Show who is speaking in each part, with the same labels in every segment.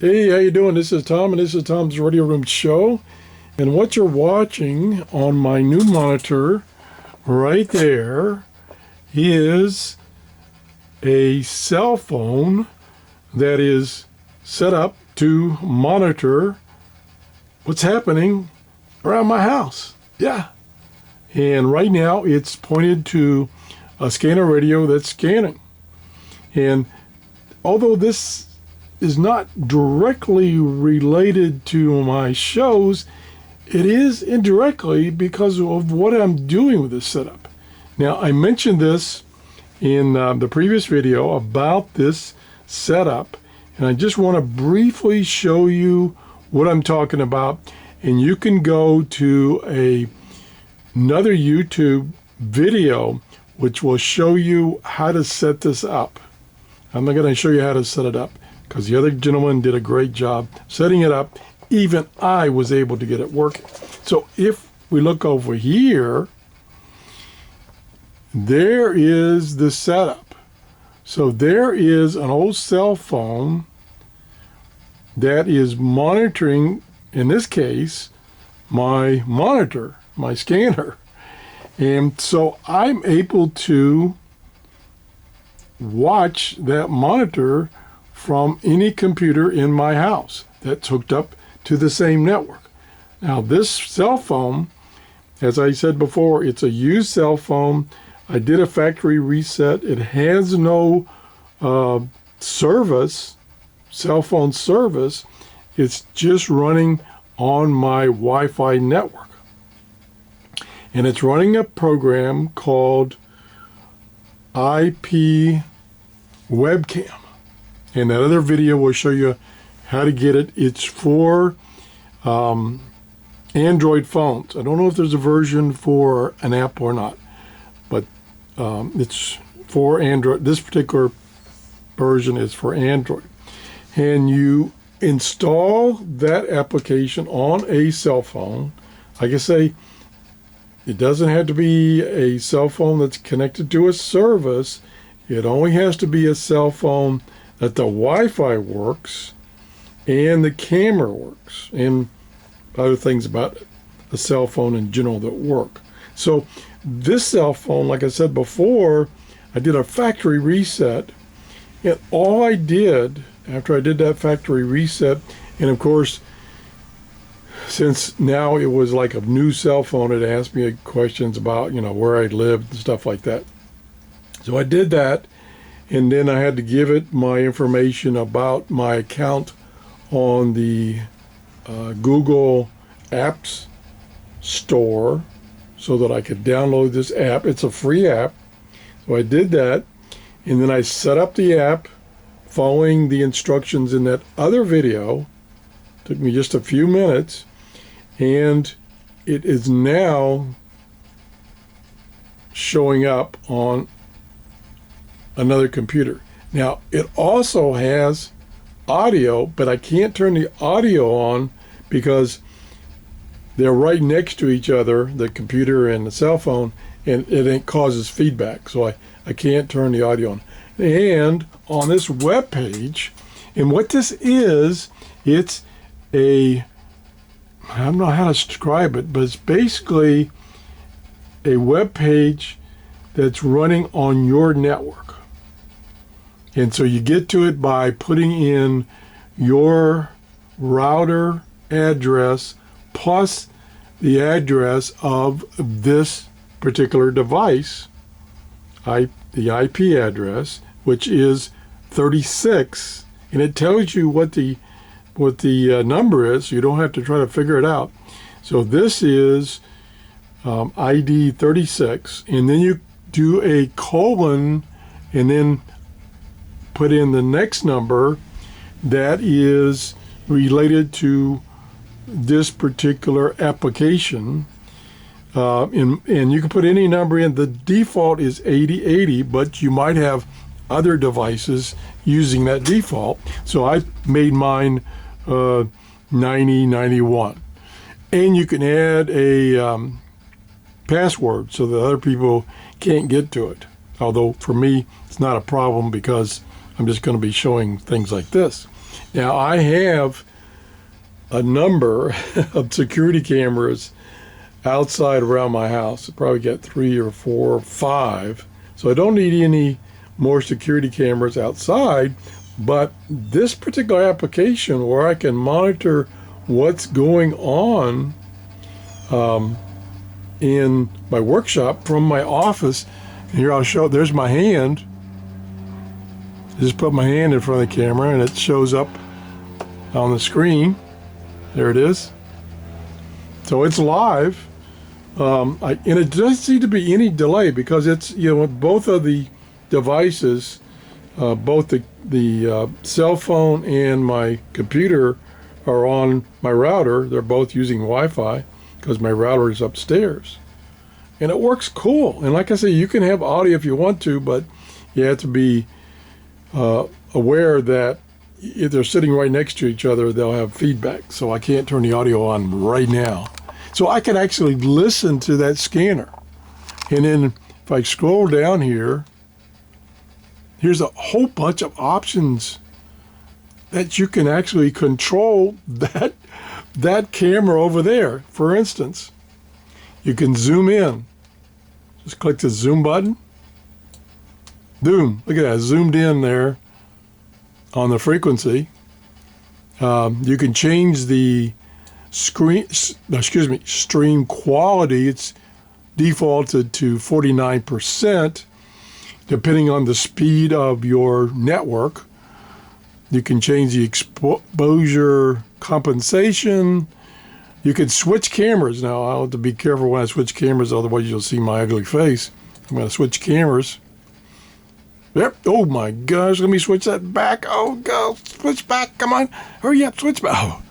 Speaker 1: Hey, how you doing? This is Tom, and this is Tom's Radio Room Show. And what you're watching on my new monitor right there is a cell phone that is set up to monitor what's happening around my house. Yeah. And right now it's pointed to a scanner radio that's scanning. And although this is not directly related to my shows, it is indirectly because of what I'm doing with this setup. Now, I mentioned this in the previous video about this setup, and I just want to briefly show you what I'm talking about. And you can go to another YouTube video which will show you how to set this up. I'm not going to show you how to set it up because the other gentleman did a great job setting it up. Even I was able to get it working. So if we look over here, there is the setup. So there is an old cell phone that is monitoring, in this case, my monitor, my scanner. And so I'm able to watch that monitor from any computer in my house that's hooked up to the same network. Now this cell phone, as I said before, it's a used cell phone. I did a factory reset. It has no service, cell phone service. It's just running on my Wi-Fi network. And it's running a program called IP Webcam. And that other video will show you how to get it. It's for Android phones. I don't know if there's a version for an app or not, but it's for Android. This particular version is for Android. And you install that application on a cell phone. Like I say, it doesn't have to be a cell phone that's connected to a service. It only has to be a cell phone that the Wi-Fi works and the camera works and other things about a cell phone in general that work. So this cell phone, like I said before, I did a factory reset, and all I did after I did that factory reset, and of course, since now it was like a new cell phone, it asked me questions about, where I lived and stuff like that. So I did that, and then I had to give it my information about my account on the Google Apps Store so that I could download this app. It's a free app. So I did that, and then I set up the app following the instructions in that other video. Took me just a few minutes, and it is now showing up on another computer. Now, it also has audio, but I can't turn the audio on because they're right next to each other, the computer and the cell phone, and it causes feedback. So I can't turn the audio on. And on this web page, and what this is, it's I don't know how to describe it, but it's basically a web page that's running on your network. And so you get to it by putting in your router address plus the address of this particular device, the IP address, which is 36, and it tells you what the number is, so you don't have to try to figure it out. So this is ID 36, and then you do a colon and then put in the next number that is related to this particular application. And you can put any number in. The default is 8080, but you might have other devices using that default. So I made mine 9091. And you can add a password so that other people can't get to it. Although for me, it's not a problem because I'm just going to be showing things like this. Now, I have a number of security cameras outside around my house. I probably got 3 or 4 or 5. So I don't need any more security cameras outside, but this particular application where I can monitor what's going on in my workshop from my office. Here I'll show, there's my hand. Just put my hand in front of the camera and it shows up on the screen. There it is. So it's live. And it doesn't seem to be any delay because it's, both of the devices, both the cell phone and my computer are on my router. They're both using Wi-Fi because my router is upstairs. And it works cool. And like I say, you can have audio if you want to, but you have to be aware that if they're sitting right next to each other, they'll have feedback. So I can't turn the audio on right now. So I can actually listen to that scanner. And then if I scroll down here, here's a whole bunch of options that you can actually control that camera over there. For instance, you can zoom in. Just click the zoom button. Boom, look at that, zoomed in there on the frequency. You can change the stream quality. It's defaulted to 49%, depending on the speed of your network. You can change the exposure compensation. You can switch cameras. Now, I'll have to be careful when I switch cameras, otherwise you'll see my ugly face. I'm going to switch cameras. Yep. Oh my gosh, let me switch that back. Oh, go, switch back. Come on. Hurry up, switch back.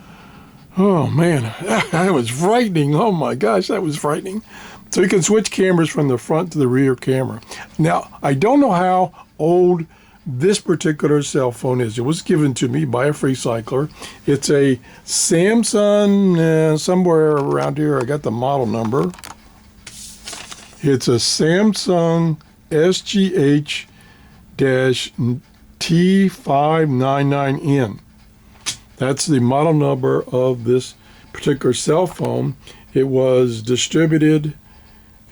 Speaker 1: Oh man, that was frightening. Oh my gosh, that was frightening. So you can switch cameras from the front to the rear camera. Now, I don't know how old this particular cell phone is. It was given to me by a free cycler. It's a Samsung, somewhere around here. I got the model number. It's a Samsung SGH-T599N. That's the model number of this particular cell phone. It was distributed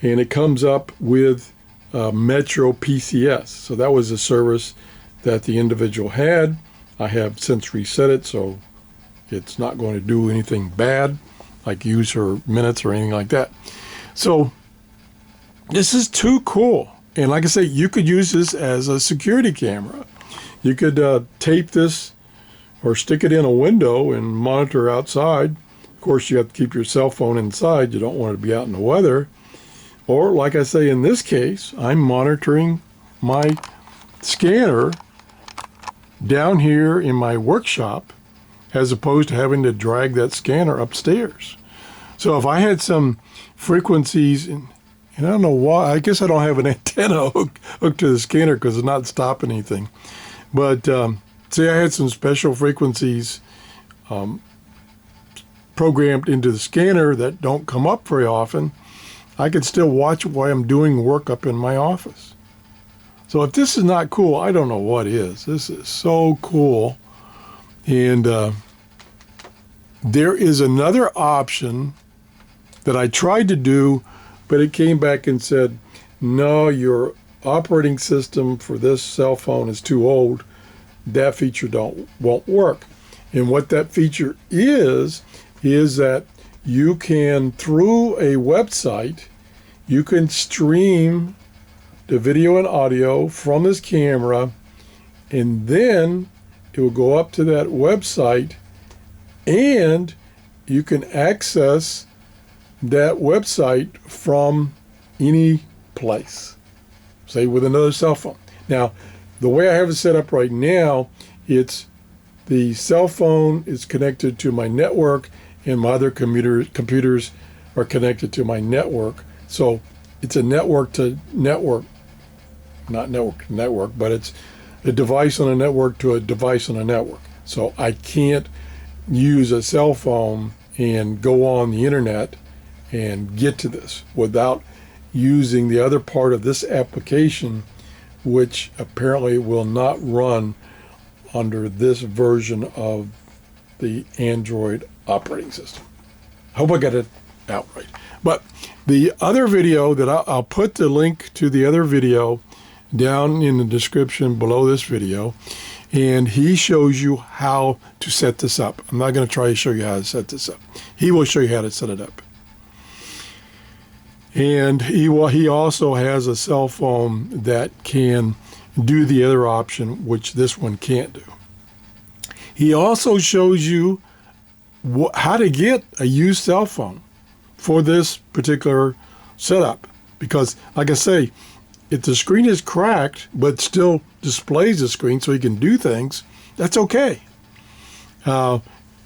Speaker 1: and it comes up with Metro PCS. So that was a service that the individual had. I have since reset it, so it's not going to do anything bad, like use her minutes or anything like that. So this is too cool. And like I say, you could use this as a security camera. You could tape this or stick it in a window and monitor outside. Of course, you have to keep your cell phone inside. You don't want it to be out in the weather. Or like I say, in this case, I'm monitoring my scanner down here in my workshop as opposed to having to drag that scanner upstairs. So if I had some frequencies, and I don't know why, I guess I don't have an antenna hooked to the scanner because it's not stopping anything. But say I had some special frequencies programmed into the scanner that don't come up very often, I could still watch while I'm doing work up in my office. So if this is not cool, I don't know what is. This is so cool. And there is another option that I tried to do, but it came back and said, no, your operating system for this cell phone is too old. That feature won't work. And what that feature is that you can, through a website, you can stream the video and audio from this camera, and then it will go up to that website, and you can access that website from any place, say with another cell phone. Now, the way I have it set up right now, it's the cell phone is connected to my network and my other computers are connected to my network. So it's a network to network, not network to network, but it's a device on a network to a device on a network. So I can't use a cell phone and go on the internet and get to this without using the other part of this application, which apparently will not run under this version of the Android operating system. I hope I got it out right. But the other video that I'll put the link to the other video down in the description below this video, and he shows you how to set this up. I'm not going to try to show you how to set this up. He will show you how to set it up. And he also has a cell phone that can do the other option, which this one can't do. He also shows you how to get a used cell phone for this particular setup. Because, like I say, if the screen is cracked but still displays the screen so you can do things, that's okay. If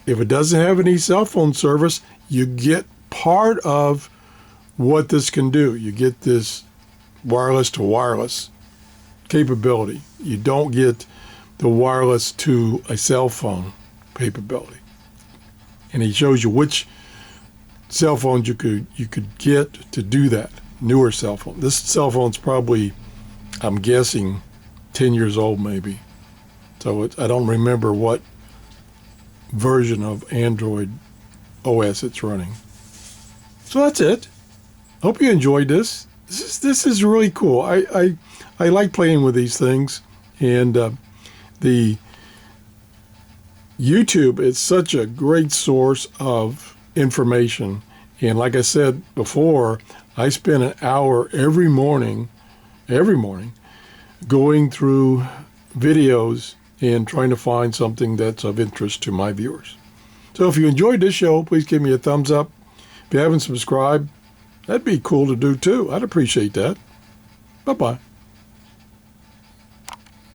Speaker 1: it doesn't have any cell phone service, you get part of what this can do. You get this wireless to wireless capability. You don't get the wireless to a cell phone capability. And he shows you which cell phones you could get to do that. Newer cell phone. This cell phone's probably, I'm guessing, 10 years old maybe. So I don't remember what version of Android OS it's running. So that's it. Hope you enjoyed this. This is really cool. I like playing with these things, and the YouTube is such a great source of information. And like I said before, I spend an hour every morning, going through videos and trying to find something that's of interest to my viewers. So if you enjoyed this show, please give me a thumbs up. If you haven't subscribed, that'd be cool to do too. I'd appreciate that. Bye-bye.